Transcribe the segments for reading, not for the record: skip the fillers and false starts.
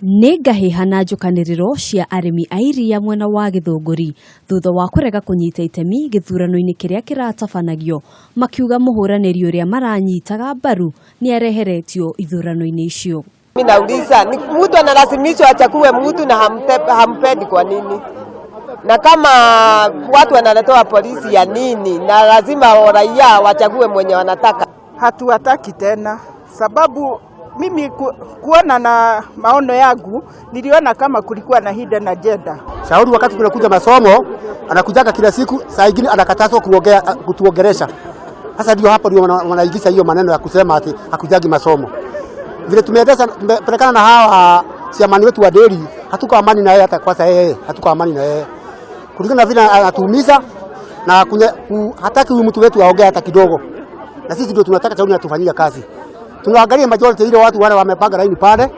Negahiha na njukaniriro cia arimi airia mwena wa Githunguri thutha wa kurega kunyita itemi githurano-ini kiria kiratabanagio makiuga muhuraniri uria maranyitaga mbaru ni areheretio ithurano-ini icio. Mimi nauliza ni mtu analazimishwa achakue mtu na hampendi kwa nini? Na kama watu wanaletoa polisi ya nini na lazima raia wachague mwenye wanataka? Hatuwataki tena sababu mimi kuona na maono yangu niliona kama kulikuwa na hidden agenda. Shauri wakati tunakuja masomo anakujaga kila siku, saa nyingine anakatazwa kutuongelesha. Sasa ndio hapo ndio wanaigiza hiyo maneno ya kusema ati hakujagi masomo. Vile tumepelekana na hawa siamani wetu wa deli, hatuko amani na yeye hata kwa sasa hatuko amani na yeye. Kulingana na vile anatuumiza na hataki huyu mtu wetu aongee hata kidogo. Na sisi ndio tunataka shauri atufanyie kazi. Tunaangalia majority ile watu wale wamepanga laini pale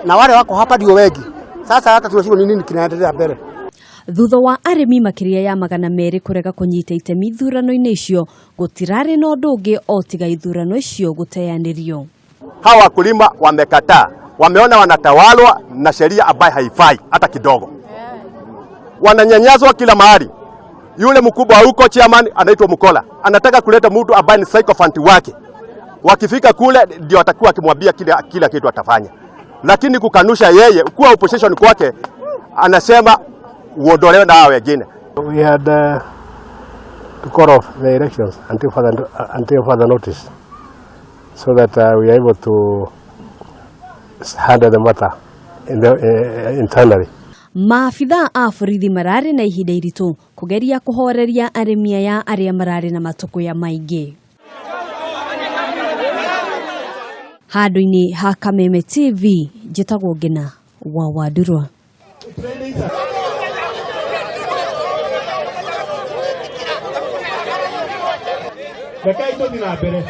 na wale wako hapa ndio wengi. Sasa hata tunashindwa ni nini kinaendelea mbele. Thutha wa arimi makiria ya 200 kurega kunyita itemi ithurano-ini icio gutirari no ndungi o tiga ithurano icio guteanirio. Hawa wakulima wamekataa, wameona wanatawalwa na sheria ambayo haifai hata kidogo. Wananyanyaswa kila mahali. Yule mkubwa huko chairman anaitwa Mukola anataka kuleta mtu ambaye ni psychophant wake. Wakifika kule ndio atakuwa akimwambia kila kitu atafanya. Lakini kukanusha yeye kuwa opposition kwake anasema uondolewe na hao wengine. We had to call off the elections until further notice so that we are able to handle the matter internally. Maafitha a borithi marari na ihinda iritu kugeria kuhoreria aremia ya aria marari na matuko ya maingi. Handu-ini ha Kameme TV njitagwo Ngina wa Wadurwa. Reka ito ni na mbere.